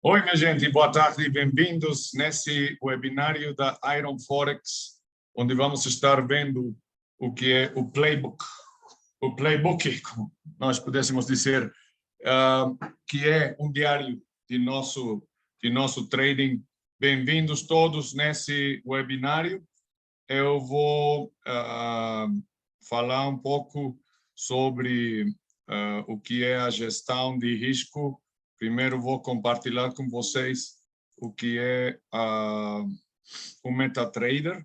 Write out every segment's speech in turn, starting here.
Oi, minha gente, boa tarde e bem-vindos nesse webinário da Iron Forex, onde vamos estar vendo o que é o playbook, como nós pudéssemos dizer, que é um diário de nosso trading. Bem-vindos todos nesse webinário. Eu vou falar um pouco sobre o que é a gestão de risco. Primeiro vou compartilhar com vocês o que é o MetaTrader.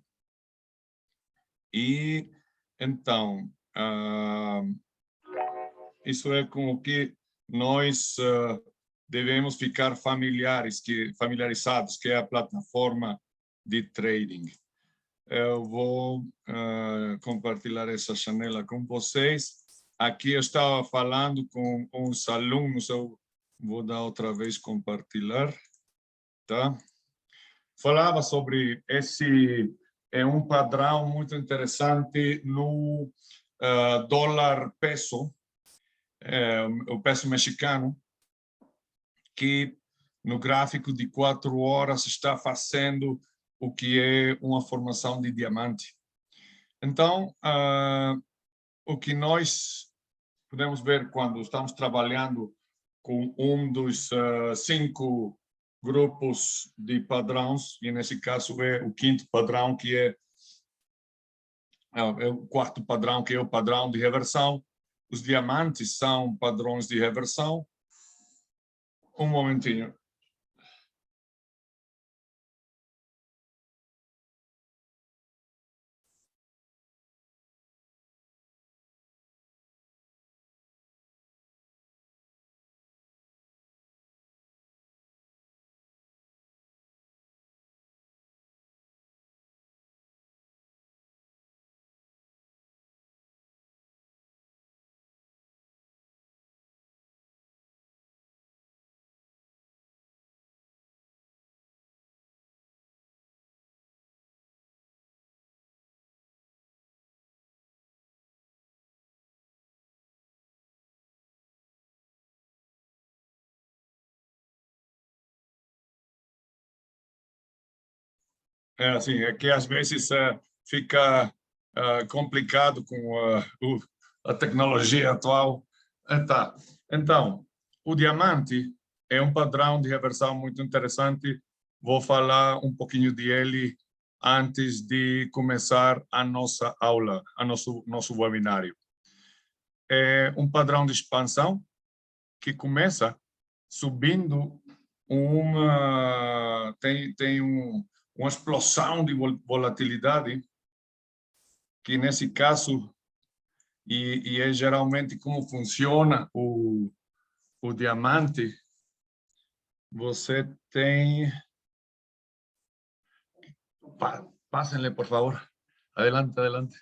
E, então, isso é com o que nós devemos ficar familiarizados, que é a plataforma de trading. Eu vou compartilhar essa janela com vocês. Aqui eu estava falando com uns alunos, eu vou dar outra vez compartilhar, tá? Falava sobre esse um padrão muito interessante no dólar peso, o peso mexicano, que no gráfico de 4 horas está fazendo o que é uma formação de diamante. Então, o que nós podemos ver quando estamos trabalhando com um dos 5 grupos de padrões, e nesse caso é o 5º padrão, que é o 4º padrão, que é o padrão de reversão. Os diamantes são padrões de reversão. Um momentinho. Assim, é que às vezes fica complicado com a tecnologia atual. Então, o diamante é um padrão de reversão muito interessante. Vou falar um pouquinho dele antes de começar a nossa aula, nosso webinário. É um padrão de expansão que começa subindo tem uma explosão de volatilidade, que nesse caso, e é geralmente como funciona o diamante, você tem... Pásenle, por favor. Adelante, adelante.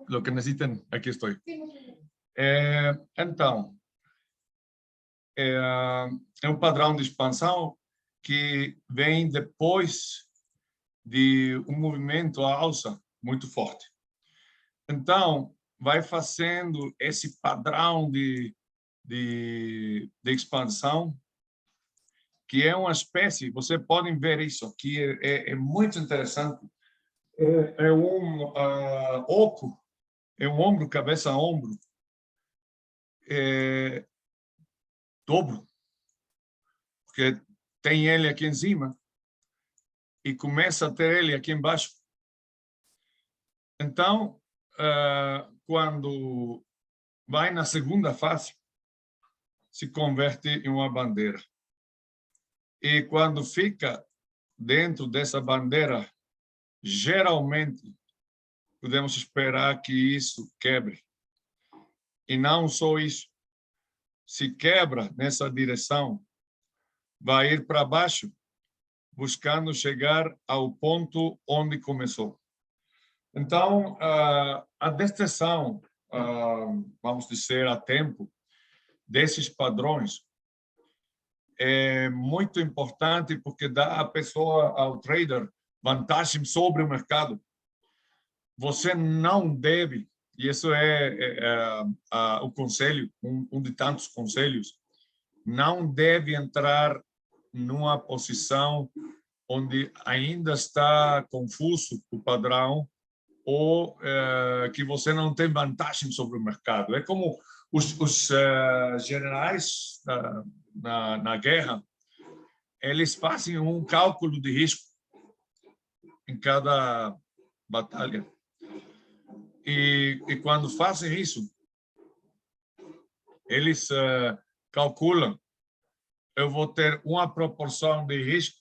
Lo que necesiten, aqui estou. Então, é um padrão de expansão que vem depois de um movimento à alça muito forte. Então, vai fazendo esse padrão de expansão, que é uma espécie, você pode ver isso aqui, é muito interessante. É um oco, é um ombro, cabeça a ombro, dobro, porque tem ele aqui em cima e começa a ter ele aqui embaixo. Então, quando vai na segunda fase, se converte em uma bandeira. E quando fica dentro dessa bandeira, geralmente podemos esperar que isso quebre. E não só isso. Se quebra nessa direção, vai ir para baixo, buscando chegar ao ponto onde começou. Então, a detecção, vamos dizer, a tempo, desses padrões é muito importante, porque dá à pessoa, ao trader, vantagem sobre o mercado. Você não deve, e isso é o conselho, um de tantos conselhos, não deve entrar numa posição onde ainda está confuso o padrão ou que você não tem vantagem sobre o mercado. É como os generais na guerra, eles fazem um cálculo de risco em cada batalha. E quando fazem isso, eles calculam: eu vou ter uma proporção de risco,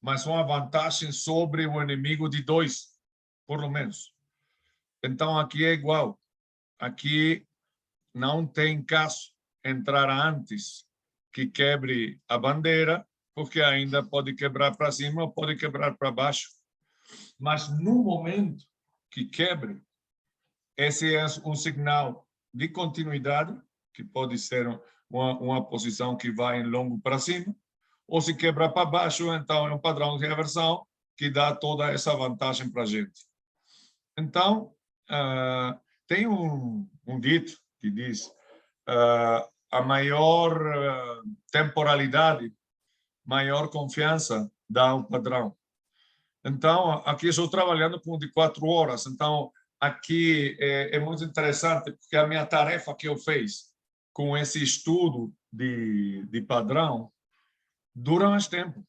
mas uma vantagem sobre o inimigo de 2, por lo menos. Então, aqui é igual. Aqui não tem caso entrar antes que quebre a bandeira, porque ainda pode quebrar para cima ou pode quebrar para baixo. Mas no momento que quebre, esse é um sinal de continuidade, que pode ser uma posição que vai em longo para cima, ou se quebra para baixo, então é um padrão de reversão que dá toda essa vantagem para a gente. Então, tem um dito que diz: a maior temporalidade, maior confiança dá o padrão. Então, aqui estou trabalhando com de 4 horas. Então, aqui é muito interessante, porque a minha tarefa que eu fiz com esse estudo de padrão dura mais tempo.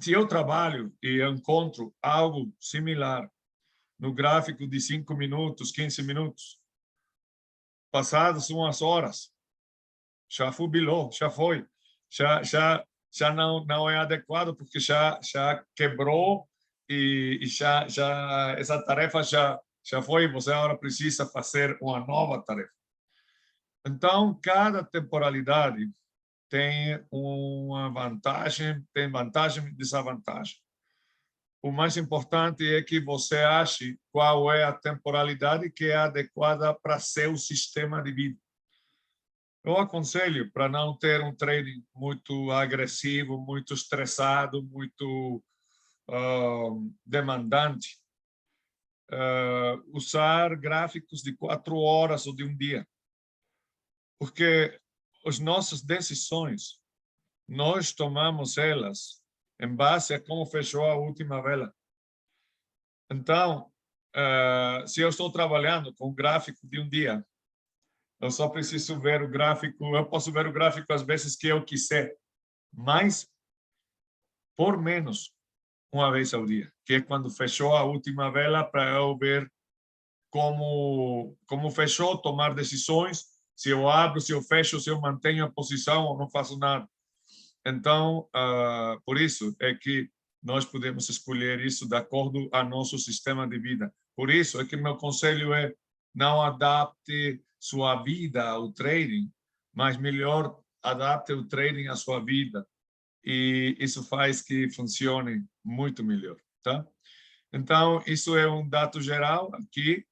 Se eu trabalho e encontro algo similar no gráfico de 5 minutos, 15 minutos, passadas umas horas, já fubilou, já foi, já não é adequado, porque já quebrou e já essa tarefa já foi, você agora precisa fazer uma nova tarefa. Então, cada temporalidade tem uma vantagem, tem vantagem e desvantagem. O mais importante é que você ache qual é a temporalidade que é adequada para seu sistema de vida. Eu aconselho para não ter um trading muito agressivo, muito estressado, muito demandante, usar gráficos de 4 horas ou de um dia. Porque as nossas decisões, nós tomamos elas em base a como fechou a última vela. Então, se eu estou trabalhando com um gráfico de um dia, eu só preciso ver o gráfico, eu posso ver o gráfico às vezes que eu quiser, mas por menos uma vez ao dia, que é quando fechou a última vela, para eu ver como fechou, tomar decisões, se eu abro, se eu fecho, se eu mantenho a posição ou não faço nada. Então, por isso é que nós podemos escolher isso de acordo ao nosso sistema de vida. Por isso é que meu conselho é: não adapte sua vida ao trading, mas melhor adapte o trading à sua vida. E isso faz que funcione muito melhor, tá? Então, isso é um dado geral aqui.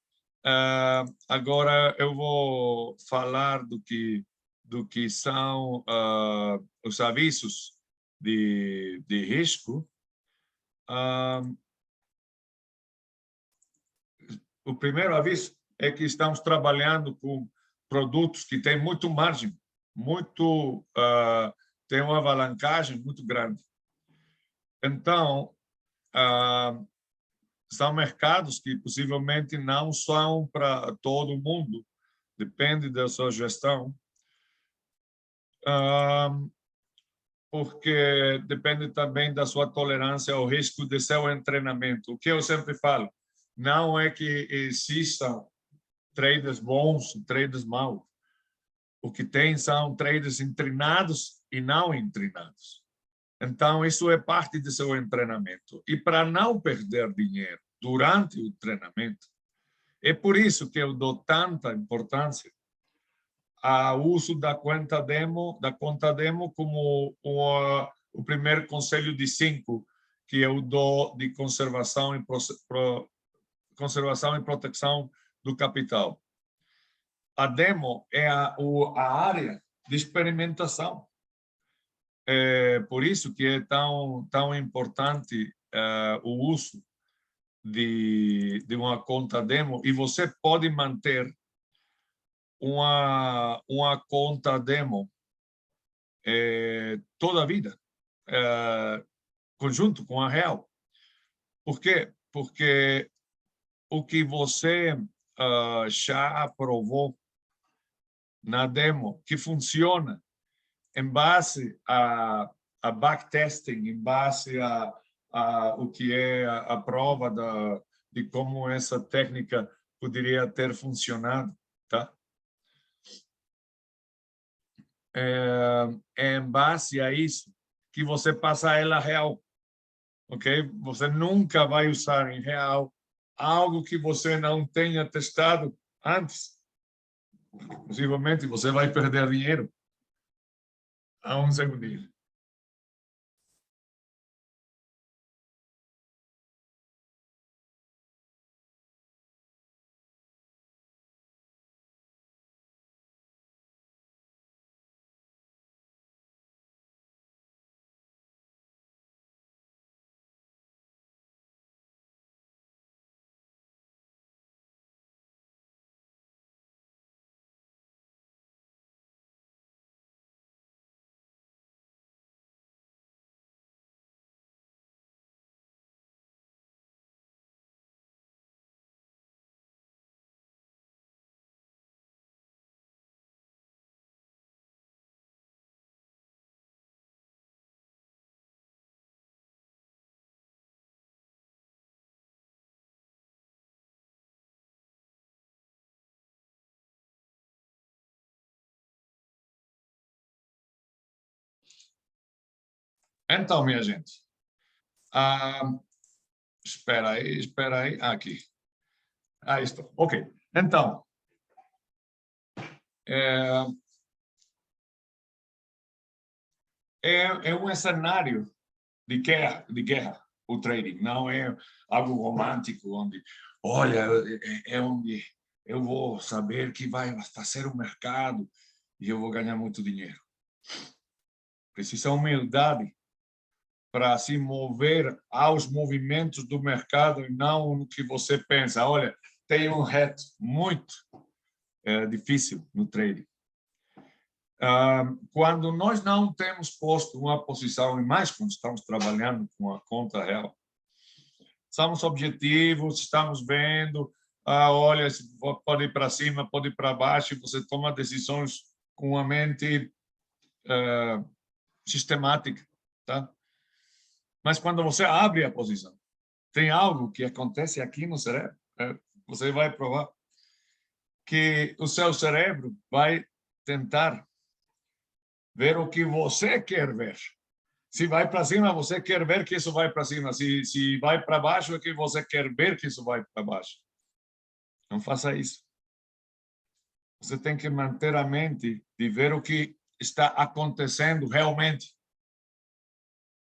Agora eu vou falar do que são os avisos de risco. O primeiro aviso é que estamos trabalhando com produtos que têm muito margem, tem uma alavancagem muito grande. Então, são mercados que possivelmente não são para todo mundo, depende da sua gestão, porque depende também da sua tolerância ao risco de seu treinamento. O que eu sempre falo, não é que existam traders bons e traders maus. O que tem são traders treinados e não treinados. Então, isso é parte do seu treinamento. E para não perder dinheiro durante o treinamento, é por isso que eu dou tanta importância ao uso da conta demo como o primeiro conselho de 5 que eu dou de conservação e proteção do capital. A demo é a área de experimentação. É por isso que é tão importante o uso de uma conta demo, e você pode manter uma conta demo toda a vida, conjunto com a real. Por quê? Porque o que você já aprovou na demo, que funciona em base a backtesting, em base a o que é a prova de como essa técnica poderia ter funcionado, tá? É em base a isso que você passa ela real, ok? Você nunca vai usar em real algo que você não tenha testado antes. Possivelmente você vai perder dinheiro. A um segundinho. Então, minha gente, espera aí. Aqui. Aí estou. Ok. Então, é um cenário de guerra, o trading. Não é algo romântico, onde, olha, é onde eu vou saber que vai abastecer o mercado e eu vou ganhar muito dinheiro. Precisa humildade para se mover aos movimentos do mercado e não no que você pensa. Olha, tem um reto muito difícil no trading. Quando nós não temos posto uma posição, e mais quando estamos trabalhando com a conta real, somos objetivos, estamos vendo, olha, pode ir para cima, pode ir para baixo, e você toma decisões com a mente sistemática, tá? Mas quando você abre a posição, tem algo que acontece aqui no cérebro, você vai provar que o seu cérebro vai tentar ver o que você quer ver. Se vai para cima, você quer ver que isso vai para cima. Se vai para baixo, é que você quer ver que isso vai para baixo. Não faça isso. Você tem que manter a mente de ver o que está acontecendo realmente,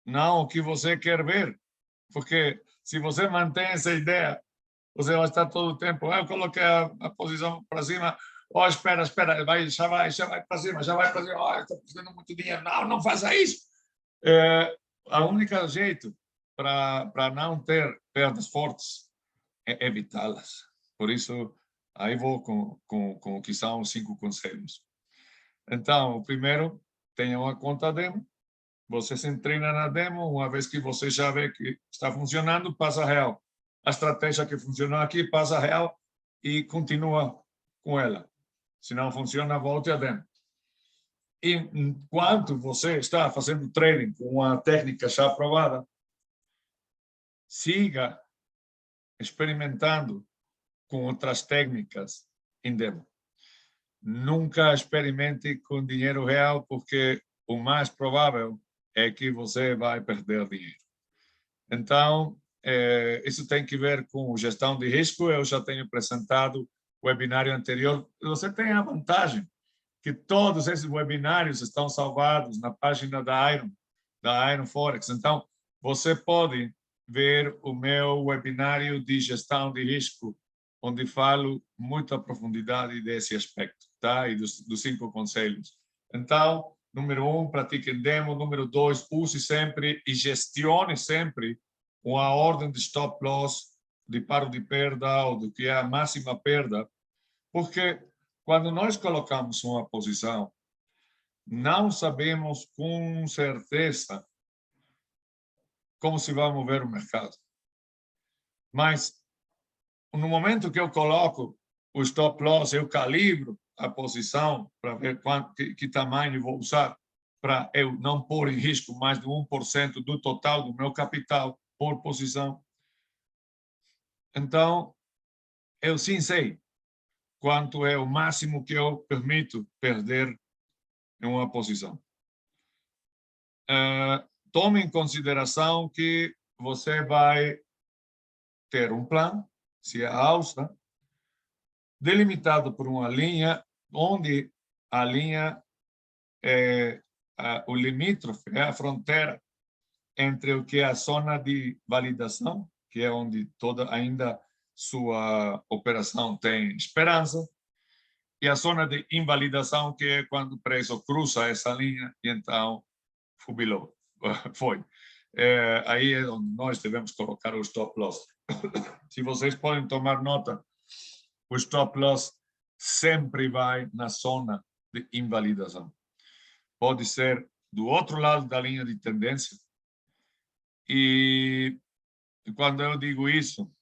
não o que você quer ver. Porque se você mantém essa ideia, você vai estar todo o tempo, eu coloquei a posição para cima, espera, já vai para cima, já vai para cima, estou fazendo muito dinheiro. Não faça isso. A única jeito para não ter perdas fortes é evitá-las. Por isso, aí vou com o que são os 5 conselhos. Então, o primeiro, tenha uma conta demo. Você se treina na demo, uma vez que você já vê que está funcionando, passa a real. A estratégia que funcionou aqui, passa a real e continua com ela. Se não funciona, volte a demo. E enquanto você está fazendo trading com uma técnica já aprovada, siga experimentando com outras técnicas em demo. Nunca experimente com dinheiro real, porque o mais provável é que você vai perder dinheiro. Então, isso tem que ver com gestão de risco. Eu já tenho apresentado o webinário anterior. Você tem a vantagem que todos esses webinários estão salvados na página da Iron Forex. Então, você pode ver o meu webinário de gestão de risco, onde falo muito a profundidade desse aspecto, tá? E dos 5 conselhos. Então, número 1, pratique em demo. Número 2, use sempre e gestione sempre uma ordem de stop loss, de paro de perda ou do que é a máxima perda, porque quando nós colocamos uma posição, não sabemos com certeza como se vai mover o mercado. Mas, no momento que eu coloco o stop loss, eu calibro a posição para ver que tamanho vou usar, para eu não pôr em risco mais de 1% do total do meu capital por posição. Então, eu sim sei quanto é o máximo que eu permito perder em uma posição. Tome em consideração que você vai ter um plano, se é alça, delimitado por uma linha, onde a linha é o limítrofe, é a fronteira entre o que é a zona de validação, que é onde toda ainda sua operação tem esperança, e a zona de invalidação, que é quando o preço cruza essa linha e então fubilou, foi. Aí é onde nós devemos colocar o stop loss. Se vocês podem tomar nota, o stop loss sempre vai na zona de invalidação. Pode ser do outro lado da linha de tendência. E quando eu digo isso,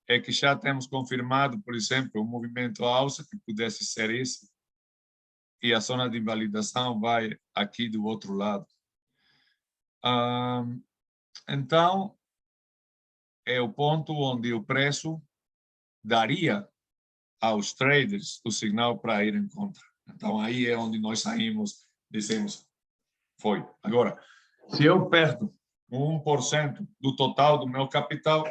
é que já temos confirmado, por exemplo, um movimento alça que pudesse ser esse, e a zona de invalidação vai aqui do outro lado. Então, é o ponto onde o preço daria aos traders o sinal para ir em contra. Então, aí é onde nós saímos, dizemos, foi. Agora, se eu perdo 1% do total do meu capital,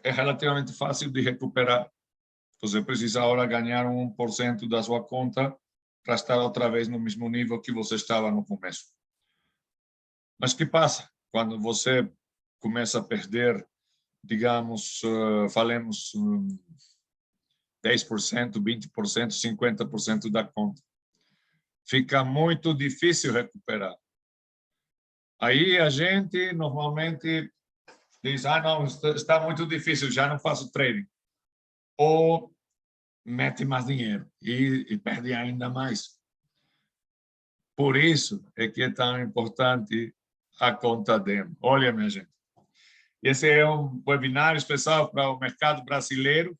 é relativamente fácil de recuperar. Você precisa agora ganhar 1% da sua conta para estar outra vez no mesmo nível que você estava no começo. Mas o que passa quando você começa a perder, digamos, falemos 10%, 20%, 50% da conta? Fica muito difícil recuperar. Aí a gente normalmente diz, não, está muito difícil, já não faço trading. Ou mete mais dinheiro e perde ainda mais. Por isso é que é tão importante a conta demo. Olha, minha gente, esse é um webinar especial para o mercado brasileiro,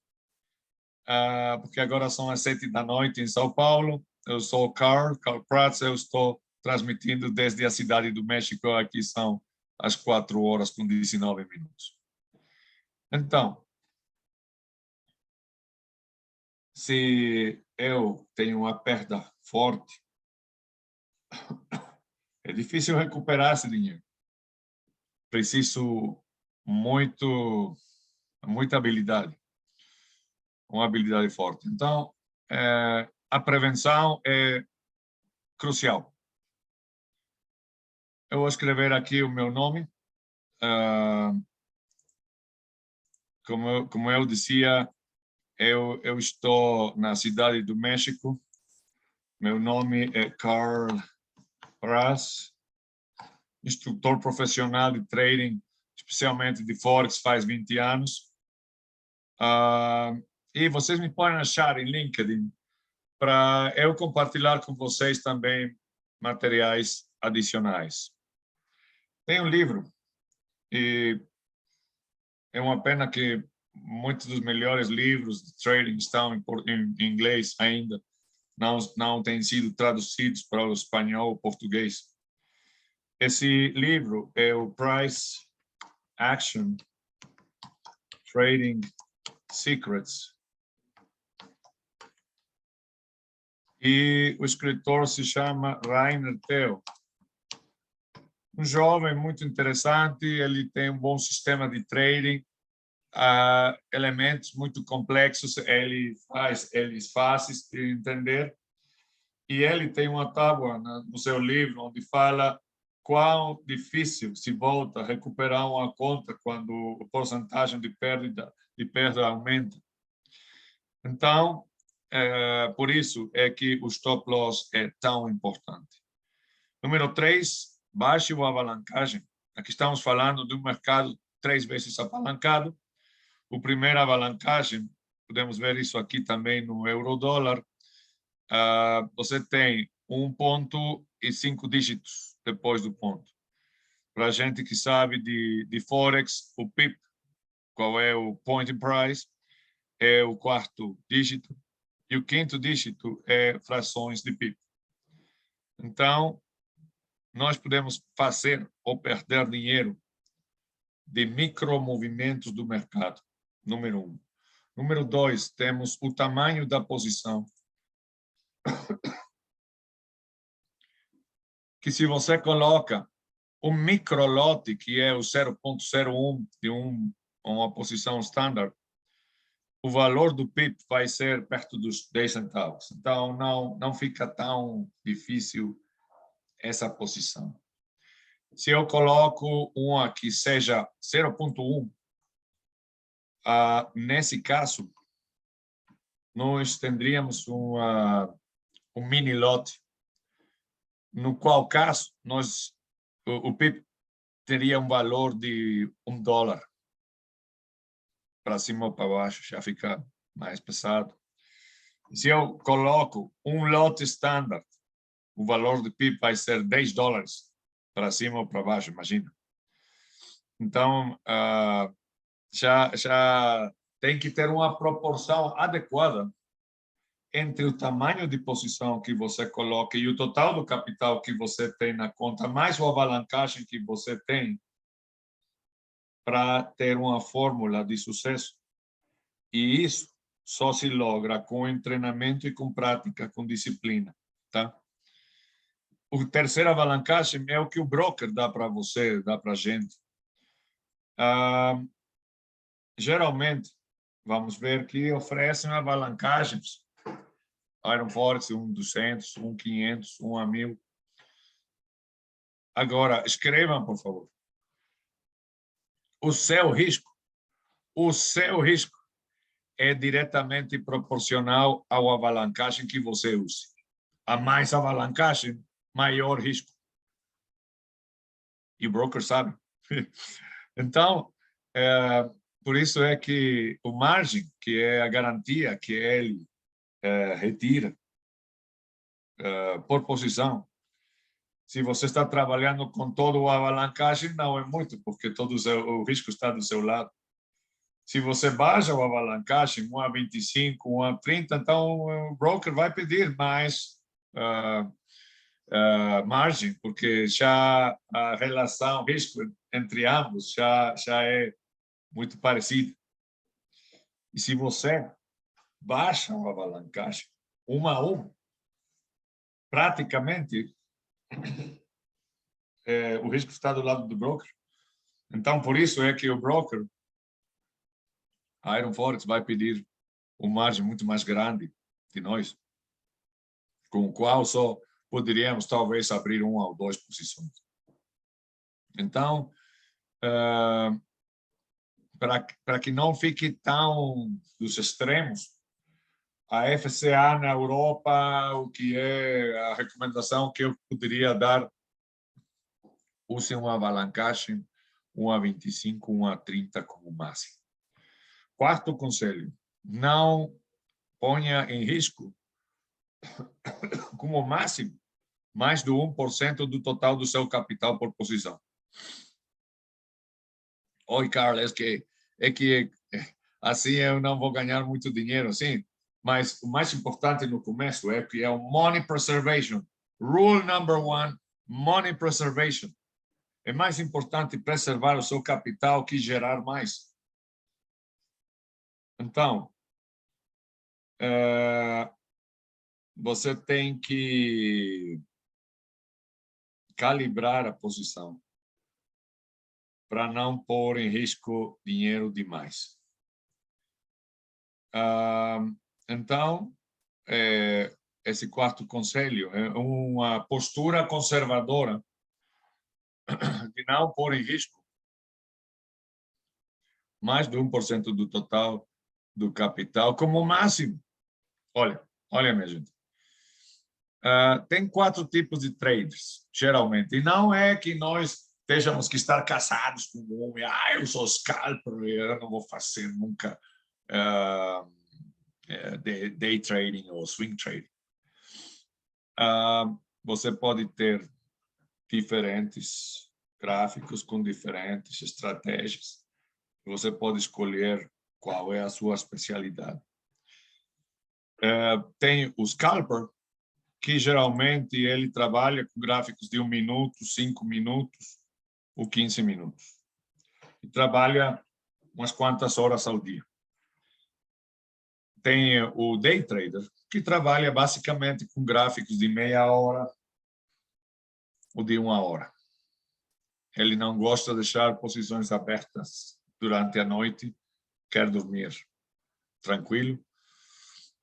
porque agora são as 7 da noite em São Paulo. Eu sou o Carl Prats, eu estou transmitindo desde a cidade do México, aqui são as 4h com 19 minutos. Então, se eu tenho uma perda forte, é difícil recuperar esse dinheiro. Preciso muita habilidade, uma habilidade forte. Então, a prevenção é crucial. Eu vou escrever aqui o meu nome. Como eu dizia, eu estou na cidade do México. Meu nome é Carl Prats, instrutor profissional de trading, especialmente de Forex, faz 20 anos. E vocês me podem achar em LinkedIn para eu compartilhar com vocês também materiais adicionais. Tem um livro, e é uma pena que muitos dos melhores livros de trading estão em inglês ainda, não têm sido traduzidos para o espanhol ou português. Esse livro é o Price Action Trading Secrets. E o escritor se chama Rainer Theo. Um jovem muito interessante, ele tem um bom sistema de trading, elementos muito complexos, ele faz eles fáceis de entender. E ele tem uma tábua no seu livro onde fala quão difícil se volta a recuperar uma conta quando a porcentagem de perda aumenta. Então, por isso é que o stop loss é tão importante. Número 3, baixe a alavancagem. Aqui estamos falando de um mercado 3 vezes apalancado. O primeiro alavancagem podemos ver isso aqui também no euro-dólar, você tem 1 ponto e 5 dígitos depois do ponto. Para a gente que sabe de Forex, o PIP, qual é o point in price, é o 4º dígito, e o 5º dígito é frações de PIP. Então, nós podemos fazer ou perder dinheiro de micromovimentos do mercado, número 1. Número 2, temos o tamanho da posição. Que se você coloca um microlote, que é o 0,01 de uma posição standard, o valor do PIP vai ser perto dos 10 centavos. Então, não fica tão difícil essa posição. Se eu coloco uma que seja 0,1, nesse caso, nós teríamos um mini lote, no qual caso o PIP teria um valor de $1. Para cima ou para baixo, já fica mais pesado. Se eu coloco um lote standard, o valor do PIP vai ser $10 para cima ou para baixo, imagina. Então, já tem que ter uma proporção adequada entre o tamanho de posição que você coloca e o total do capital que você tem na conta, mais a alavancagem que você tem, para ter uma fórmula de sucesso. E isso só se logra com treinamento e com prática, com disciplina, tá? O terceira alavancagem é o que o broker dá para você, dá para a gente. Geralmente, vamos ver que oferecem alavancagens. Iron Forex, 200, 500, 1000. Agora, escrevam, por favor. O seu risco é diretamente proporcional à alavancagem que você use. A mais alavancagem, maior risco. E o broker sabe. Então, por isso é que o margem, que é a garantia que ele retira por posição, se você está trabalhando com toda a alavancagem, não é muito, porque todo o risco está do seu lado. Se você baixa a alavancagem, 1,25, 1,30, então o broker vai pedir mais margem, porque já a relação risco entre ambos já é muito parecida. E se você baixa a alavancagem 1 a 1, praticamente o risco está do lado do broker. Então, por isso é que o broker, a Iron Forex, vai pedir uma margem muito mais grande de nós, com o qual só poderíamos talvez abrir 1 ou 2 posições. Então, para que não fique tão dos extremos, a FCA na Europa, o que é a recomendação que eu poderia dar, use uma alavancagem 1,25, 1,30 como máximo. Quarto conselho, não ponha em risco, como máximo, mais de 1% do total do seu capital por posição. Oi, Carlos, é que assim eu não vou ganhar muito dinheiro, sim. Mas o mais importante no começo é que é o money preservation. Rule number 1, money preservation. É mais importante preservar o seu capital que gerar mais. Então, você tem que calibrar a posição para não pôr em risco dinheiro demais. Então, esse quarto conselho é uma postura conservadora de não pôr em risco mais de 1% do total do capital como máximo. Olha, minha gente. Tem 4 tipos de traders, geralmente. E não é que nós estejamos que estar casados com o homem. Eu sou scalper, eu não vou fazer nunca day trading ou swing trading. Você pode ter diferentes gráficos com diferentes estratégias. Você pode escolher qual é a sua especialidade. Tem o scalper, que geralmente ele trabalha com gráficos de 1 minuto, 5 minutos ou 15 minutos. E trabalha umas quantas horas ao dia. Tem o day trader, que trabalha basicamente com gráficos de meia hora ou de 1 hora. Ele não gosta de deixar posições abertas durante a noite, quer dormir tranquilo.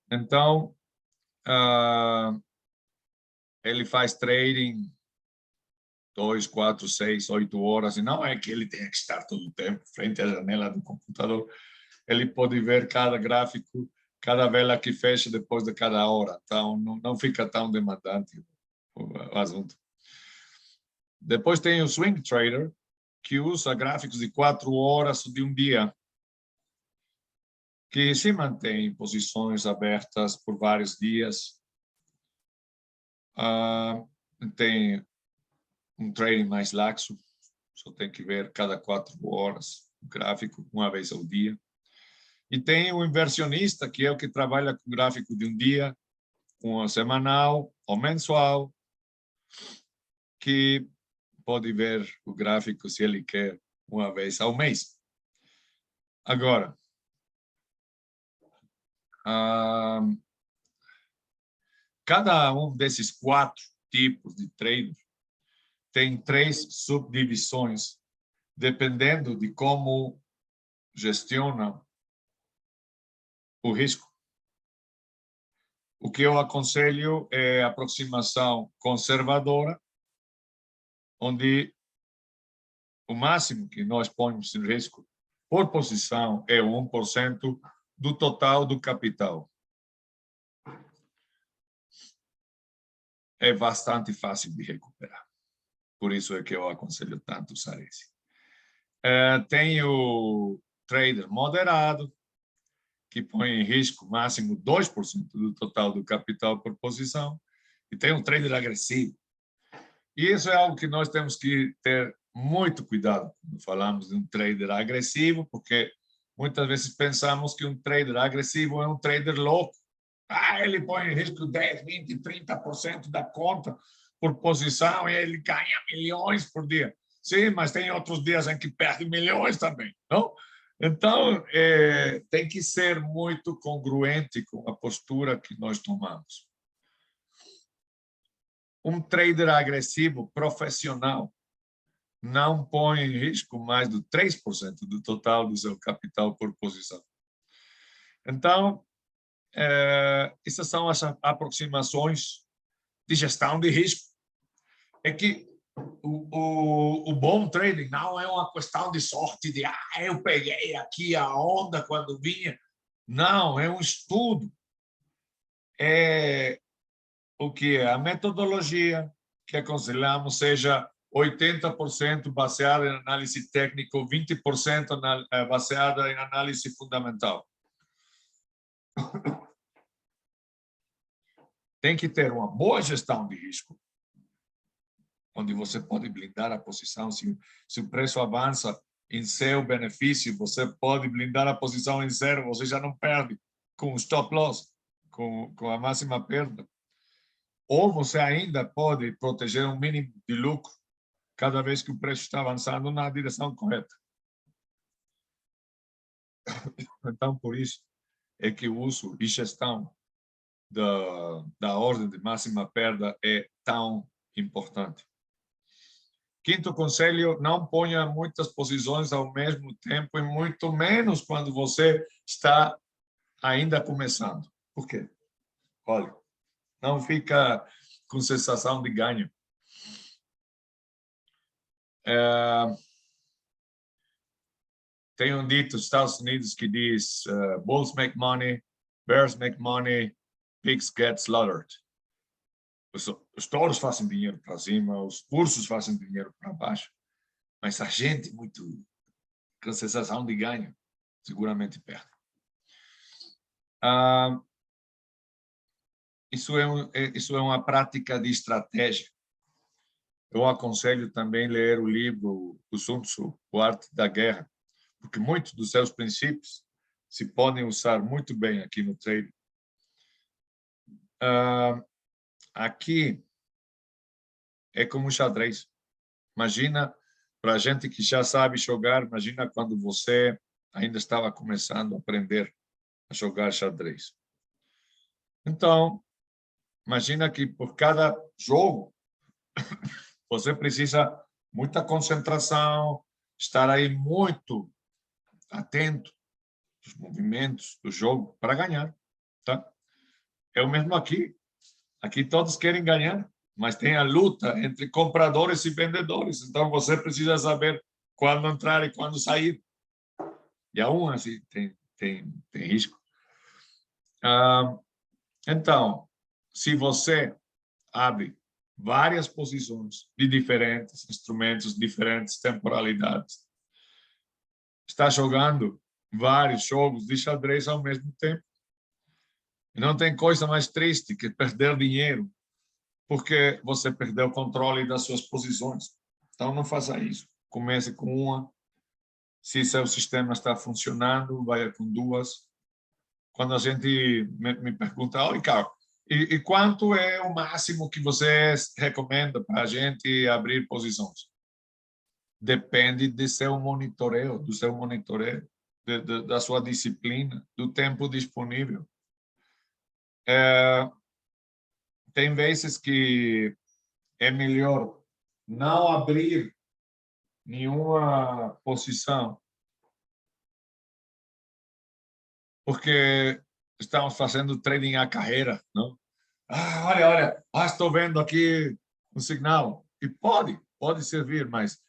Então, ele faz trading 2, 4, 6, 8 horas, e não é que ele tenha que estar todo o tempo frente à janela do computador. Ele pode ver cada gráfico, cada vela que fecha depois de cada hora. Então, não fica tão demandante o assunto. Depois tem o swing trader, que usa gráficos de 4 horas de um dia, que se mantém em posições abertas por vários dias. Tem um trading mais laxo, só tem que ver cada 4 horas o gráfico, uma vez ao dia. E tem o inversionista, que é o que trabalha com gráfico de um dia, com o semanal ou mensual, que pode ver o gráfico, se ele quer, uma vez ao mês. Agora, cada um desses 4 tipos de trader tem 3 subdivisões, dependendo de como gestiona o risco. O que eu aconselho é a aproximação conservadora, onde o máximo que nós pomos em risco por posição é 1% do total do capital. É bastante fácil de recuperar. Por isso é que eu aconselho tanto usar esse. Tem o trader moderado, que põe em risco máximo 2% do total do capital por posição, e tem um trader agressivo. E isso é algo que nós temos que ter muito cuidado quando falamos de um trader agressivo, porque muitas vezes pensamos que um trader agressivo é um trader louco. Ele põe em risco 10, 20, 30% da conta por posição e ele ganha milhões por dia. Sim, mas tem outros dias em que perde milhões também, não? Então, tem que ser muito congruente com a postura que nós tomamos. Um trader agressivo profissional não põe em risco mais de 3% do total do seu capital por posição. Então, essas são as aproximações de gestão de risco. É que o bom trading não é uma questão de sorte, de eu peguei aqui a onda quando vinha. Não, é um estudo. É o que é a metodologia que aconselhamos seja 80% baseada em análise técnica, 20% baseada em análise fundamental. Tem que ter uma boa gestão de risco, onde você pode blindar a posição. Se o preço avança em seu benefício, você pode blindar a posição em 0, você já não perde com o stop loss, com a máxima perda. Ou você ainda pode proteger um mínimo de lucro cada vez que o preço está avançando na direção correta. Então, por isso é que o uso e gestão da ordem de máxima perda é tão importante. Quinto conselho, não ponha muitas posições ao mesmo tempo, e muito menos quando você está ainda começando. Por quê? Olha, não fica com sensação de ganho. Tem um dito nos Estados Unidos que diz bulls make money, bears make money, pigs get slaughtered. Os touros fazem dinheiro para cima, os ursos fazem dinheiro para baixo, mas a gente, muito com sensação de ganho, seguramente perde. Isso é uma prática de estratégia. Eu aconselho também ler o livro do Sun Tzu, O Arte da Guerra, porque muitos dos seus princípios se podem usar muito bem aqui no trading. Aqui é como xadrez. Imagina, para a gente que já sabe jogar, imagina quando você ainda estava começando a aprender a jogar xadrez. Então, imagina que por cada jogo você precisa muita concentração, estar aí muito atento aos movimentos do jogo para ganhar, tá? É o mesmo aqui. Aqui todos querem ganhar, mas tem a luta entre compradores e vendedores. Então você precisa saber quando entrar e quando sair. E aún assim tem risco. Então, se você abre várias posições de diferentes instrumentos, diferentes temporalidades, está jogando vários jogos de xadrez ao mesmo tempo. E não tem coisa mais triste que perder dinheiro porque você perdeu o controle das suas posições. Então, não faça isso. Comece com uma. Se seu sistema está funcionando, vai com duas. Quando a gente me pergunta, olha, Ricardo, e quanto é o máximo que você recomenda para a gente abrir posições? Depende do seu monitoreio, da sua disciplina, do tempo disponível. Tem vezes que é melhor não abrir nenhuma posição, porque estamos fazendo trading à carreira, não? Olha, estou vendo aqui um sinal. E pode servir, mas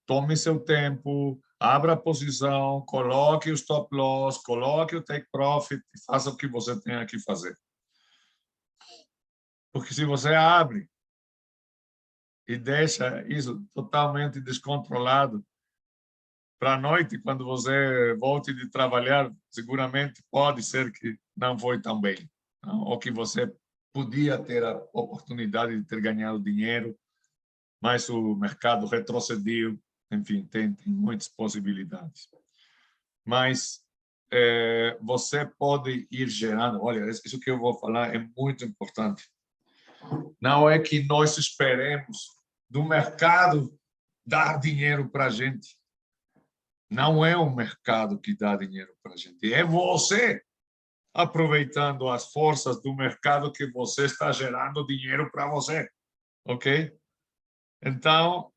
tome seu tempo, abra a posição, coloque o stop loss, coloque o take profit e faça o que você tenha que fazer. Porque se você abre e deixa isso totalmente descontrolado, para a noite, quando você volte de trabalhar, seguramente pode ser que não foi tão bem, não? Ou que você podia ter a oportunidade de ter ganhado dinheiro, mas o mercado retrocedeu. Enfim, tem muitas possibilidades. Mas você pode ir gerando. Olha, isso que eu vou falar é muito importante. Não é que nós esperemos do mercado dar dinheiro para a gente. Não é o mercado que dá dinheiro para a gente. É você aproveitando as forças do mercado que você está gerando dinheiro para você. Ok? Então,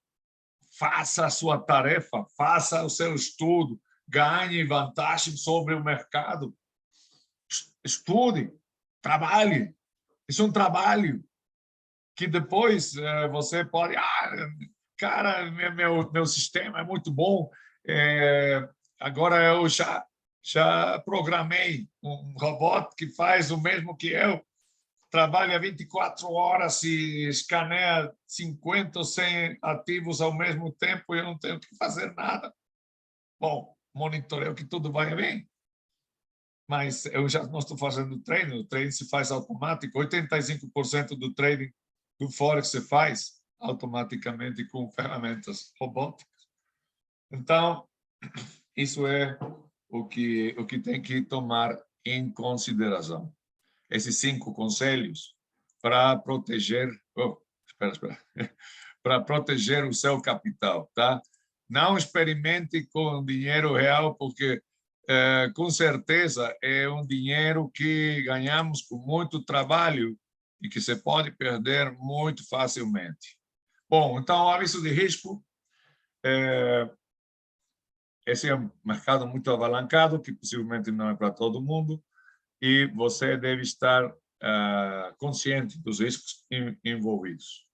faça a sua tarefa, faça o seu estudo, ganhe vantagem sobre o mercado. Estude, trabalhe. Isso é um trabalho que depois você pode... cara, meu sistema é muito bom. Agora eu já programei um robô que faz o mesmo que eu. Trabalha 24 horas e escaneia 50 ou 100 ativos ao mesmo tempo e eu não tenho que fazer nada. Bom, monitoreio que tudo vai bem. Mas eu já não estou fazendo treino, o treino se faz automático. 85% do trading do Forex se faz automaticamente com ferramentas robóticas. Então, isso é o que tem que tomar em consideração. Esses 5 conselhos para proteger, para proteger o seu capital, tá? Não experimente com dinheiro real, porque com certeza é um dinheiro que ganhamos com muito trabalho e que você pode perder muito facilmente. Bom, então, o aviso de risco. Esse é um mercado muito alavancado, que possivelmente não é para todo mundo, e você deve estar consciente dos riscos envolvidos.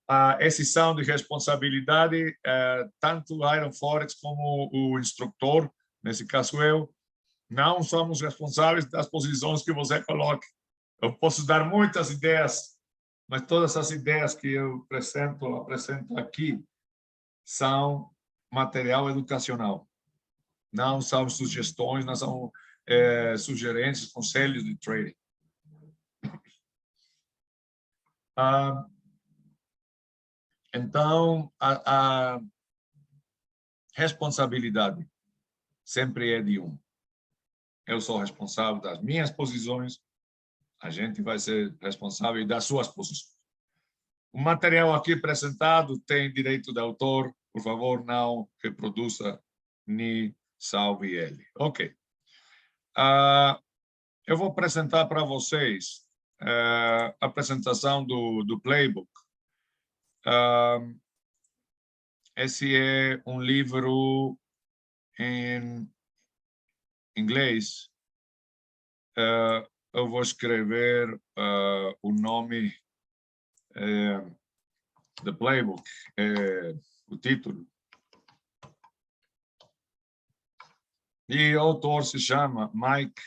A exceção de responsabilidade, tanto o Iron Forex como o instrutor, nesse caso eu, não somos responsáveis das posições que você coloque. Eu posso dar muitas ideias, mas todas as ideias que eu apresento aqui são material educacional. Não são sugestões, não são sugerências, conselhos de trading. Então, a responsabilidade sempre é de um. Eu sou responsável das minhas posições, a gente vai ser responsável das suas posições. O material aqui apresentado tem direito de autor, por favor, não reproduza nem salve ele. Ok. Eu vou apresentar para vocês a apresentação do playbook. Esse é um livro em inglês. Eu vou escrever o nome do playbook, o título. E o autor se chama Mike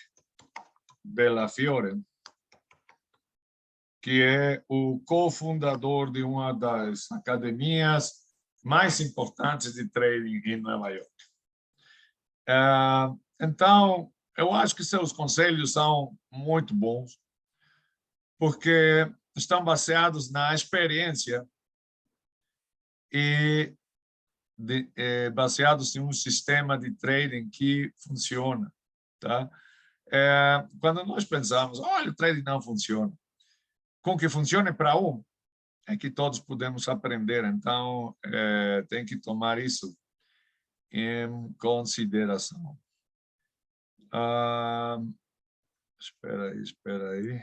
Bellafiore, que é o cofundador de uma das academias mais importantes de trading em Nova York. Então, eu acho que seus conselhos são muito bons, porque estão baseados na experiência e baseados em um sistema de trading que funciona, tá? Quando nós pensamos, olha, o trading não funciona, com que funcione para um, é que todos podemos aprender. Então, tem que tomar isso em consideração. Espera aí.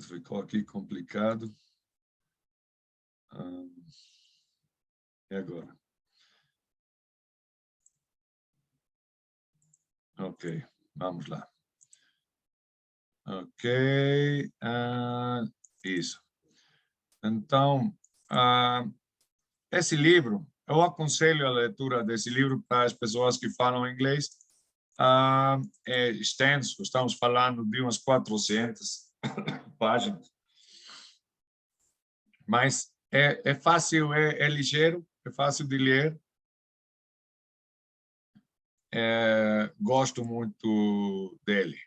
Ficou aqui complicado. E agora? Ok, vamos lá. Ok, isso. Então, esse livro, eu aconselho a leitura desse livro para as pessoas que falam inglês. É extenso, estamos falando de umas 400 páginas. Mas é fácil, é ligeiro, é fácil de ler. Gosto muito dele.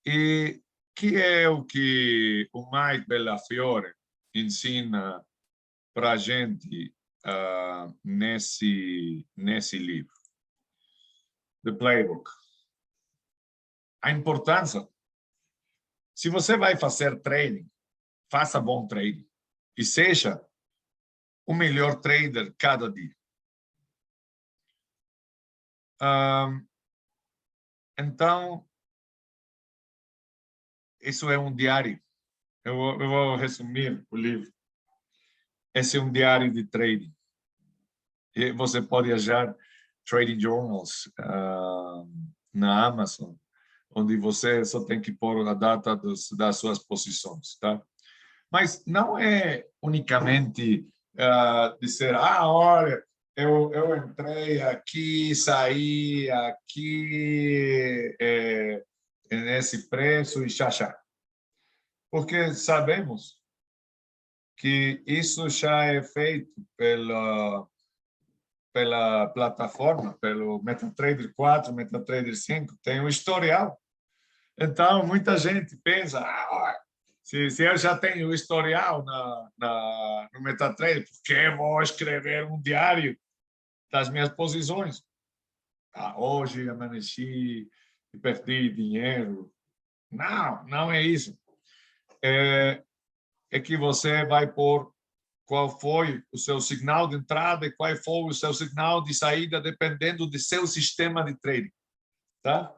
E que é o que o Mike Bellafiore ensina para a gente nesse livro, The Playbook? A importância. Se você vai fazer trading, faça bom trading e seja o melhor trader cada dia. Então, isso é um diário. Eu vou resumir o livro. Esse é um diário de trading. E você pode achar trading journals na Amazon, onde você só tem que pôr a data das suas posições, tá? Mas não é unicamente dizer, olha, eu entrei aqui, saí aqui nesse preço e chá. Porque sabemos que isso já é feito pela plataforma, pelo MetaTrader 4, MetaTrader 5, tem um historial. Então, muita gente pensa, se eu já tenho o historial no MetaTrader, por que vou escrever um diário das minhas posições? Hoje amanheci e perdi dinheiro. Não é isso. É que você vai pôr qual foi o seu signal de entrada e qual foi o seu signal de saída, dependendo do seu sistema de trading, tá?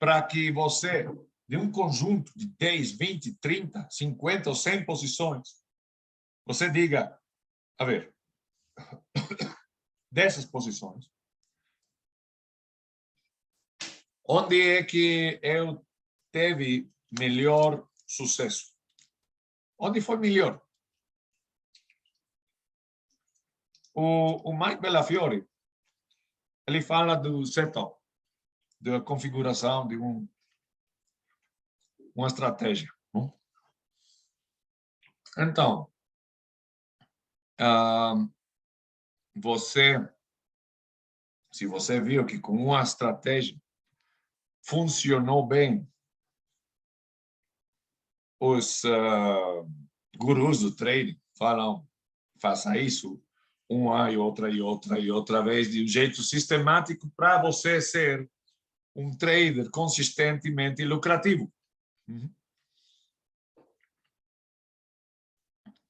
Para que você, de um conjunto de 10, 20, 30, 50 ou 100 posições, você diga, a ver, dessas posições, onde é que eu teve melhor sucesso? Onde foi melhor? O Mike Bellafiore, ele fala do setup, da configuração de uma estratégia. Não? Então, se você viu que com uma estratégia funcionou bem. Os gurus do trading falam, faça isso uma e outra vez, de um jeito sistemático, para você ser um trader consistentemente lucrativo.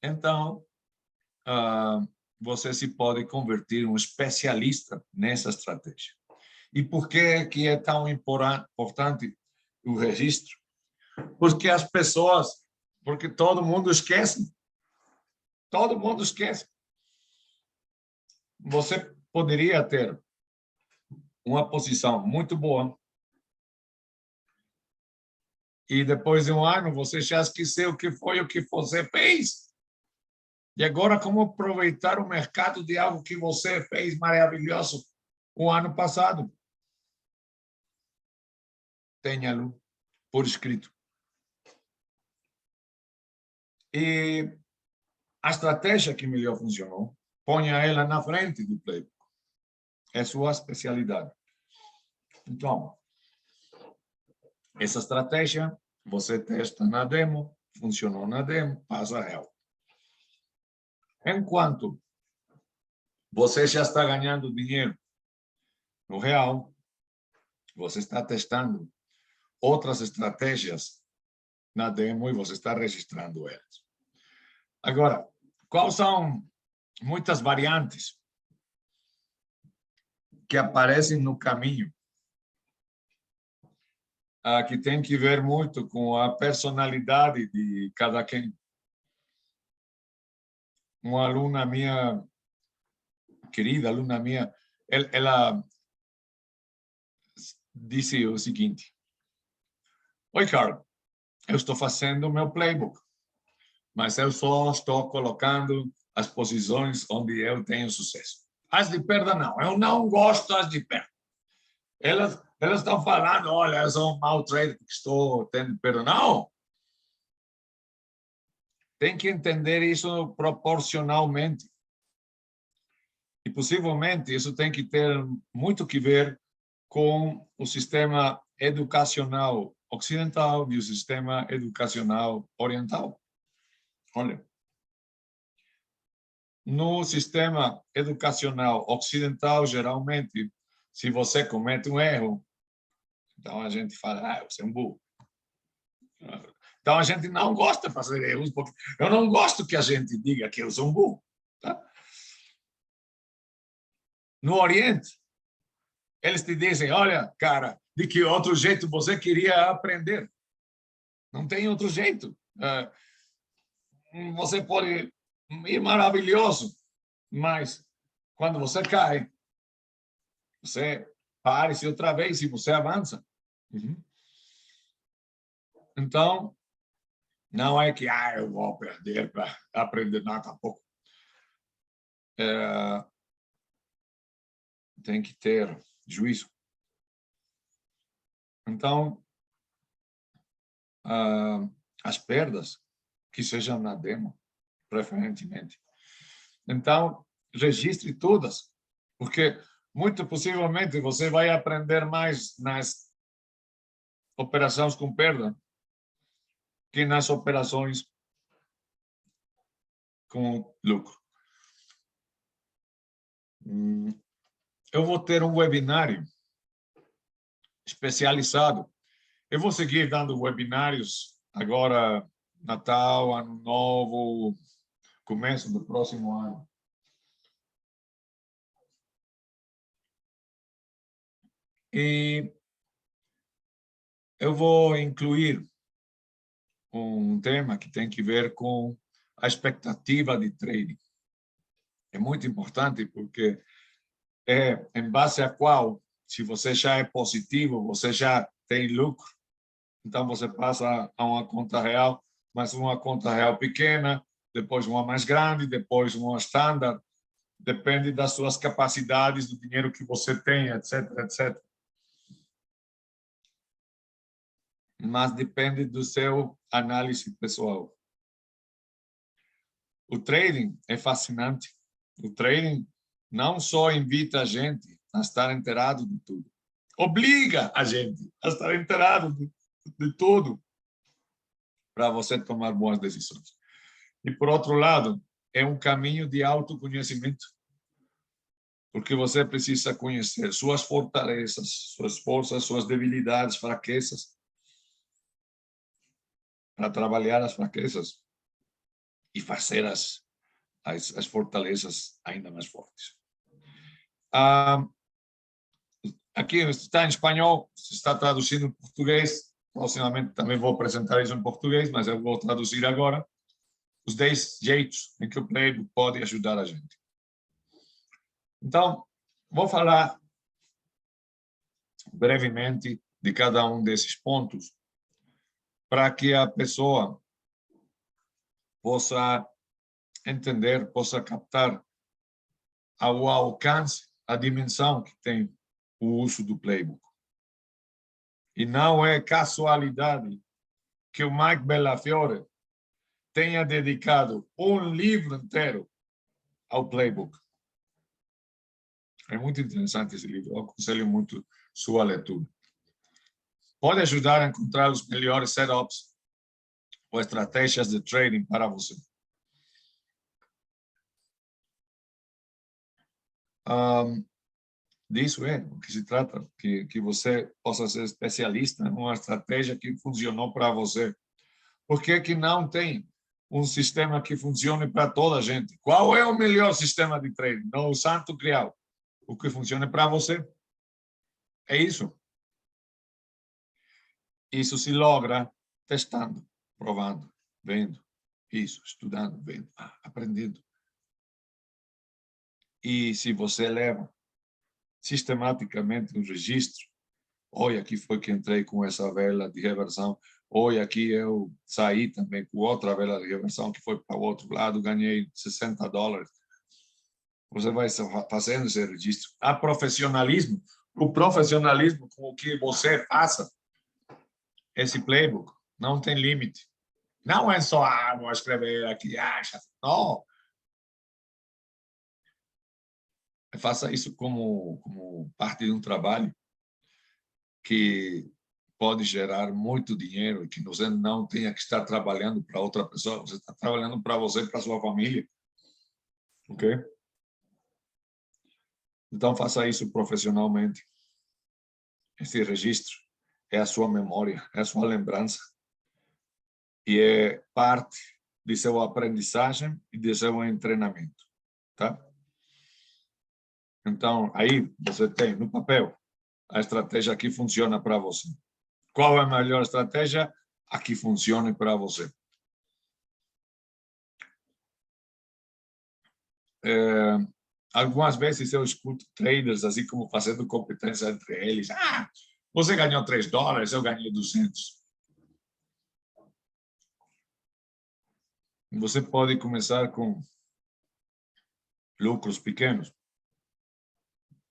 Então, você se pode converter em um especialista nessa estratégia. E por que é tão importante o registro? Porque as pessoas, porque todo mundo esquece. Todo mundo esquece. Você poderia ter uma posição muito boa e depois de um ano você já esqueceu o que foi o que você fez. E agora, como aproveitar o mercado de algo que você fez maravilhoso o ano passado? Tenha-lo por escrito. E a estratégia que melhor funcionou, ponha ela na frente do playbook. É sua especialidade. Então, essa estratégia você testa na demo, funcionou na demo, passa a real. Enquanto você já está ganhando dinheiro no real, você está testando outras estratégias na demo e você está registrando elas. Agora, quais são muitas variantes que aparecem no caminho, que tem que ver muito com a personalidade de cada quem. Uma aluna minha, querida aluna minha, ela disse o seguinte: oi, Carl, eu estou fazendo o meu playbook, mas eu só estou colocando as posições onde eu tenho sucesso. As de perda, não. Eu não gosto das de perda. Elas estão falando, olha, eu sou um mau trader porque estou tendo perda. Não! Tem que entender isso proporcionalmente. E, possivelmente, isso tem que ter muito que ver com o sistema educacional ocidental e o sistema educacional oriental. Olha, no sistema educacional ocidental, geralmente, se você comete um erro, então a gente fala, você é um burro. Então a gente não gosta de fazer erros, porque eu não gosto que a gente diga que eu sou um burro. Tá? No Oriente, eles te dizem, olha, cara, de que outro jeito você queria aprender? Não tem outro jeito. Você pode ir maravilhoso, mas quando você cai, você pare-se outra vez e você avança. Então, não é que eu vou perder para aprender nada tampouco. Tem que ter juízo. Então, as perdas que sejam na demo, preferentemente. Então, registre todas, porque muito possivelmente você vai aprender mais nas operações com perda que nas operações com lucro. Eu vou ter um webinário especializado. Eu vou seguir dando webinários agora, Natal, Ano Novo, começo do próximo ano. E eu vou incluir um tema que tem que ver com a expectativa de trading. É muito importante porque é em base a qual, se você já é positivo, você já tem lucro, então você passa a uma conta real, mas uma conta real pequena, depois uma mais grande, depois uma standard, depende das suas capacidades, do dinheiro que você tem, etc, etc. Mas depende do seu análise pessoal. O trading é fascinante. O trading não só invita a gente a estar inteirado de tudo, obriga a gente a estar inteirado de tudo para você tomar boas decisões. E, por outro lado, é um caminho de autoconhecimento, porque você precisa conhecer suas fortalezas, suas forças, suas debilidades, fraquezas, para trabalhar as fraquezas e fazer as fortalezas ainda mais fortes. Aqui está em espanhol, está traduzindo em português. Proximamente também vou apresentar isso em português, mas eu vou traduzir agora os 10 jeitos em que o playbook pode ajudar a gente. Então, vou falar brevemente de cada um desses pontos para que a pessoa possa entender, possa captar ao alcance, a dimensão que tem o uso do playbook. E não é casualidade que o Mike Bellafiore tenha dedicado um livro inteiro ao playbook. É muito interessante esse livro, eu aconselho muito sua leitura. Pode ajudar a encontrar os melhores setups ou estratégias de trading para você. Disso é o que se trata, que você possa ser especialista numa estratégia que funcionou para você. Por que que não tem um sistema que funcione para toda a gente? Qual é o melhor sistema de trading? Não o santo criado. O que funcione para você. É isso. Isso se logra testando, provando, vendo. Isso, estudando, vendo, aprendendo. E se você leva sistematicamente um registro, olha, aqui foi que entrei com essa vela de reversão, olha, aqui eu saí também com outra vela de reversão que foi para o outro lado, ganhei $60. Você vai fazendo esse registro. Há profissionalismo. O profissionalismo com o que você faça esse playbook não tem limite. Não é só, vou escrever aqui, não. Faça isso como parte de um trabalho que pode gerar muito dinheiro e que você não tenha que estar trabalhando para outra pessoa, você está trabalhando para você e para sua família. Ok? Então, faça isso profissionalmente. Esse registro é a sua memória, é a sua lembrança. E é parte de seu aprendizagem e de seu treinamento. Tá? Então, aí você tem no papel a estratégia que funciona para você. Qual é a melhor estratégia? A que funcione para você. Algumas vezes eu escuto traders assim como fazendo competência entre eles. Você ganhou $3, eu ganhei 200. Você pode começar com lucros pequenos,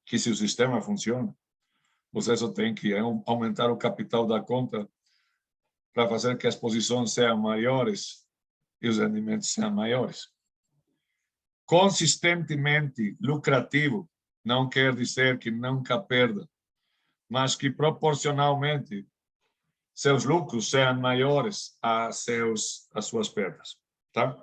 que se o sistema funciona, você só tem que aumentar o capital da conta para fazer que as posições sejam maiores e os rendimentos sejam maiores. Consistentemente lucrativo não quer dizer que nunca perda, mas que proporcionalmente seus lucros sejam maiores às suas perdas. Tá?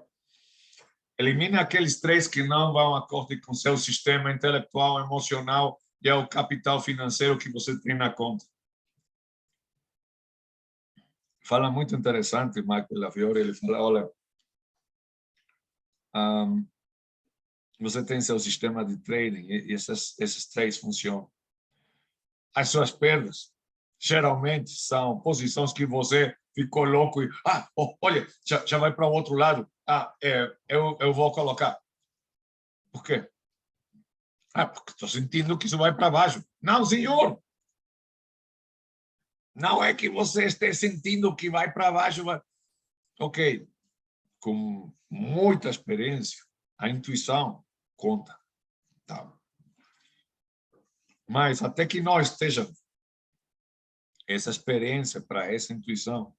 Elimine aqueles três que não vão acorde com seu sistema intelectual, emocional e ao capital financeiro que você tem na conta. Fala muito interessante, Mike Bellafiore, ele fala, olha, você tem seu sistema de trading e esses três funcionam. As suas perdas, geralmente, são posições que você ficou louco e, olha, já vai para o outro lado. Eu vou colocar. Por quê? Porque estou sentindo que isso vai para baixo. Não, senhor! Não é que você esteja sentindo que vai para baixo. Ok, com muita experiência, a intuição conta. Tá? Mas até que nós estejamos essa experiência para essa intuição,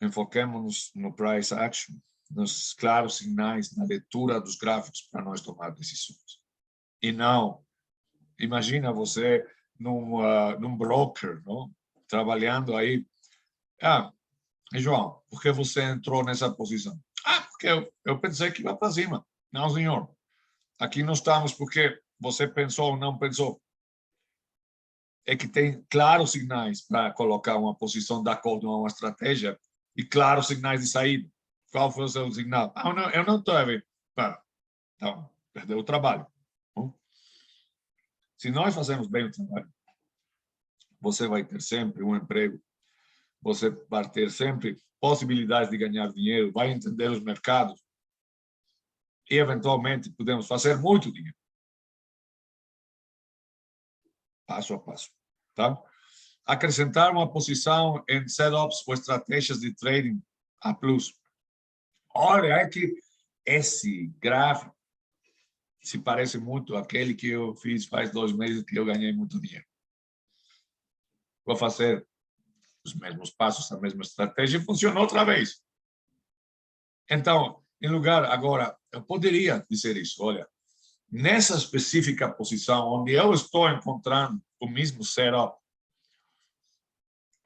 enfoquemos-nos no price action, nos claros sinais, na leitura dos gráficos para nós tomar decisões. E não Imagina você num broker, não? Trabalhando aí. Ah, João, por que você entrou nessa posição? Ah, porque eu pensei que ia para cima. Não, senhor. Aqui não estamos porque você pensou ou não pensou. É que tem claros sinais para colocar uma posição de acordo com uma estratégia e claros sinais de saída. Qual foi o seu sinal? Ah, não, eu não estou a ver. Então, perdeu o trabalho. Se nós fazemos bem o trabalho, você vai ter sempre um emprego, você vai ter sempre possibilidades de ganhar dinheiro, vai entender os mercados e, eventualmente, podemos fazer muito dinheiro. Passo a passo. Tá? Acrescentar uma posição em setups ou estratégias de trading a plus. Olha, é que esse gráfico se parece muito àquele que eu fiz faz 2 meses que eu ganhei muito dinheiro. Vou fazer os mesmos passos, a mesma estratégia e funcionou outra vez. Então, em lugar, agora, eu poderia dizer isso, olha, nessa específica posição onde eu estou encontrando o mesmo setup,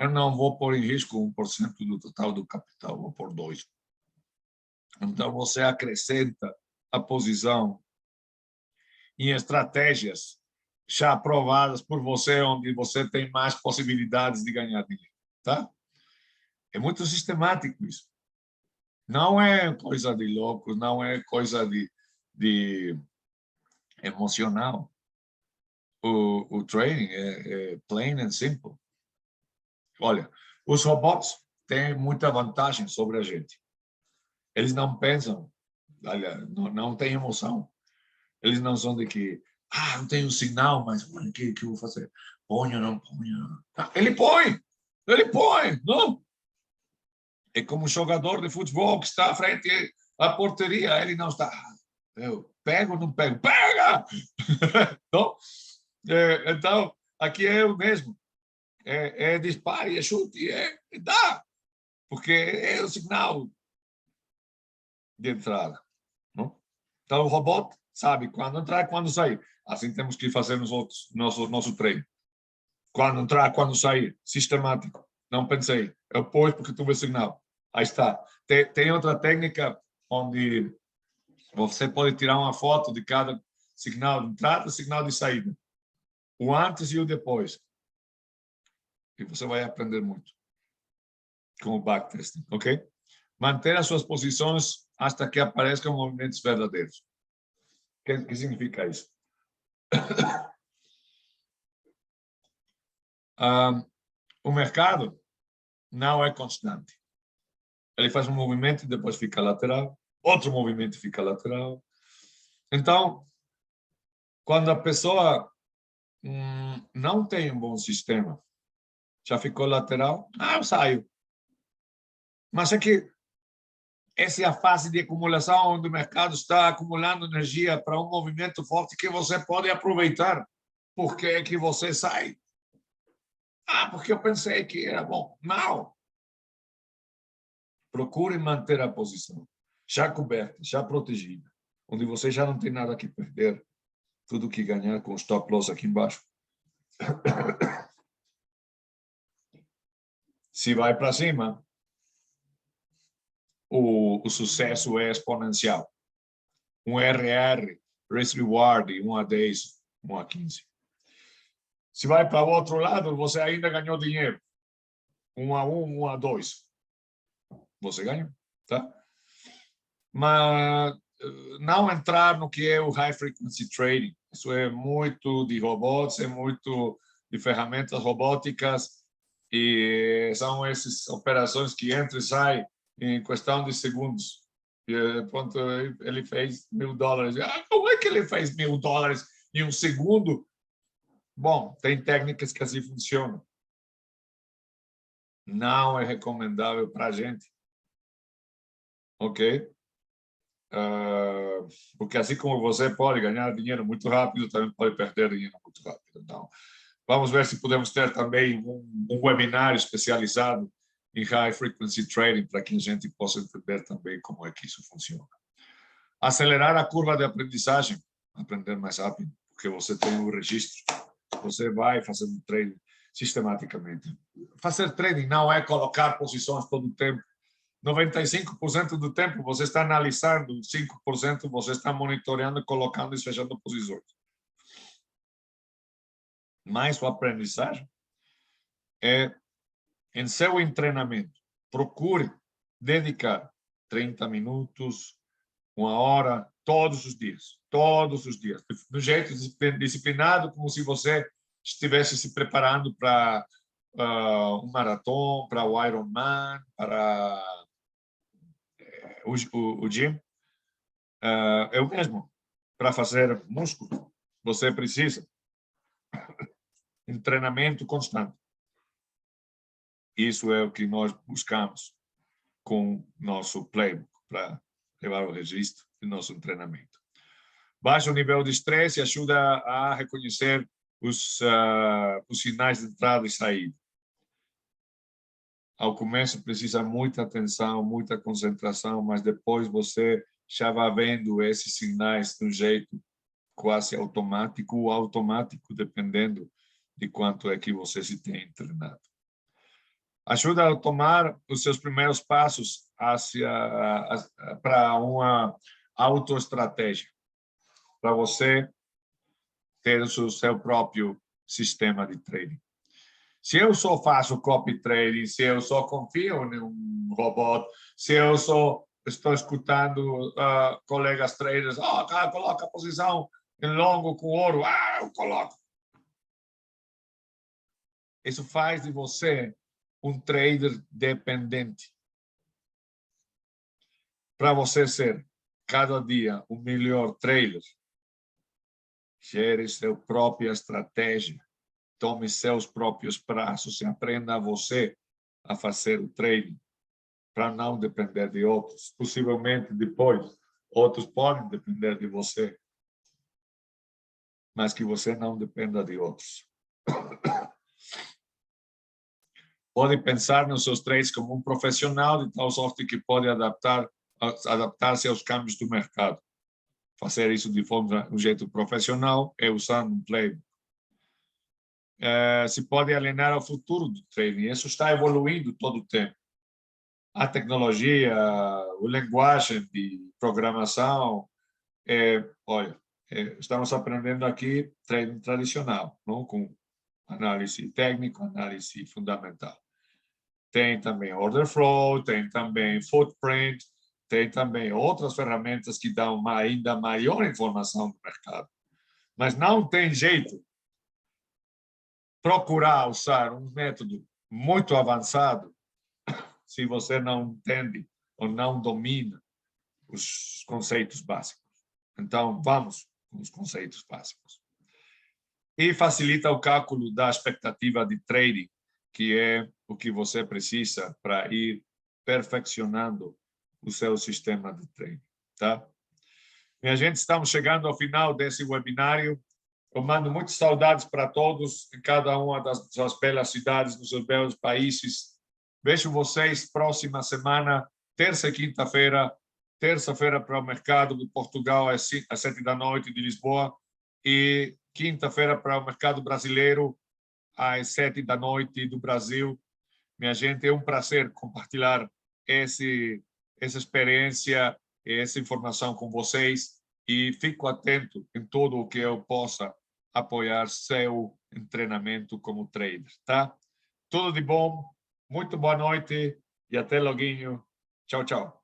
eu não vou pôr em risco 1% do total do capital, vou pôr 2%. Então, você acrescenta a posição em estratégias já aprovadas por você, onde você tem mais possibilidades de ganhar dinheiro. Tá? É muito sistemático isso. Não é coisa de louco, não é coisa de emocional. O trading é plain and simple. Olha, os robôs têm muita vantagem sobre a gente. Eles não pensam, olha, não têm emoção. Eles não são de que, não tem um sinal, mas o que eu vou fazer? Põe ou não põe? Ele põe, não? É como um jogador de futebol que está à frente à porteria, ele não está. Eu pego ou não pego? Pega! Não? Então, aqui é o mesmo. É dispare, é chute, dá, porque é o sinal de entrada. Não? Então, o robô sabe quando entrar e quando sair. Assim temos que fazer nosso treino. Quando entrar, quando sair. Sistemático. Não pensei. Eu pus porque tuve sinal. Aí está. Tem outra técnica onde você pode tirar uma foto de cada sinal de entrada e sinal de saída. O antes e o depois. E você vai aprender muito com o backtesting, ok? Manter as suas posições hasta que apareçam movimentos verdadeiros. O que significa isso? O mercado não é constante. Ele faz um movimento e depois fica lateral, outro movimento fica lateral. Então, quando a pessoa não tem um bom sistema, já ficou lateral, eu saio. Mas é que essa é a fase de acumulação onde o mercado está acumulando energia para um movimento forte que você pode aproveitar. Por que é que você sai? Porque eu pensei que era bom. Não. Procure manter a posição já coberta, já protegida, onde você já não tem nada que perder, tudo que ganhar com o stop loss aqui embaixo. Se vai para cima, o sucesso é exponencial. Um RR, Risk Reward, 1 a 10, 1 a 15. Se vai para o outro lado, você ainda ganhou dinheiro. 1 a 1, 1 a 2. Você ganhou, tá? Mas não entrar no que é o high frequency trading. Isso é muito de robôs, é muito de ferramentas robóticas e são essas operações que entra e sai em questão de segundos. E, pronto, ele fez $1.000. Como é que ele fez $1.000 em um segundo? Bom, tem técnicas que assim funcionam. Não é recomendável para a gente. Ok? Porque assim como você pode ganhar dinheiro muito rápido, também pode perder dinheiro muito rápido. Então, vamos ver se podemos ter também um webinar especializado em high frequency trading para que a gente possa entender também como é que isso funciona. Acelerar a curva de aprendizagem, aprender mais rápido, porque você tem o registro. Você vai fazendo trading sistematicamente. Fazer trading não é colocar posições todo o tempo. 95% do tempo você está analisando, 5% você está monitoreando, colocando e fechando posições. Mas o aprendizagem é em seu treinamento. Procure dedicar 30 minutos, 1 hora, todos os dias. Todos os dias. Do jeito disciplinado, como se você estivesse se preparando para um maratona, para o Ironman, para o gym. Eu mesmo, para fazer músculo, você precisa de treinamento constante. Isso é o que nós buscamos com nosso playbook, para levar o registro do nosso treinamento. Baixo nível de estresse ajuda a reconhecer os sinais de entrada e saída. Ao começo precisa muita atenção, muita concentração, mas depois você já vai vendo esses sinais de um jeito quase automático ou automático, dependendo de quanto é que você se tem treinado. Ajuda a tomar os seus primeiros passos para uma autoestratégia, para você ter o seu próprio sistema de trading. Se eu só faço copy trading, se eu só confio em um robô, se eu só estou escutando colegas traders, cara, coloca a posição em longo com ouro, eu coloco. Isso faz de você um trader dependente. Para você ser cada dia o melhor trader, gere sua própria estratégia, tome seus próprios prazos e aprenda você a fazer o trading para não depender de outros. Possivelmente depois outros podem depender de você, mas que você não dependa de outros. Pode pensar nos seus trades como um profissional de tal sorte que pode adaptar-se aos câmbios do mercado. Fazer isso de um jeito profissional é usando um playbook. Se pode alinhar ao futuro do trading. Isso está evoluindo todo o tempo. A tecnologia, a linguagem de programação, estamos aprendendo aqui trading tradicional, não? Com análise técnica, análise fundamental. Tem também order flow, tem também footprint, tem também outras ferramentas que dão ainda maior informação do mercado. Mas não tem jeito procurar usar um método muito avançado se você não entende ou não domina os conceitos básicos. Então, vamos com os conceitos básicos. E facilita o cálculo da expectativa de trading, que é o que você precisa para ir perfeccionando o seu sistema de trading, tá? Minha gente, estamos chegando ao final desse webinário. Eu mando muitas saudades para todos, em cada uma das suas belas cidades, nos seus belos países. Vejo vocês próxima semana, terça e quinta-feira. Terça-feira para o mercado de Portugal, às 7 da noite, de Lisboa. E quinta-feira para o mercado brasileiro, às 7 da noite, do Brasil. Minha gente, é um prazer compartilhar essa experiência, essa informação com vocês. E fico atento em tudo o que eu possa apoiar seu treinamento como trader, tá? Tudo de bom, muito boa noite e até loguinho. Tchau, tchau.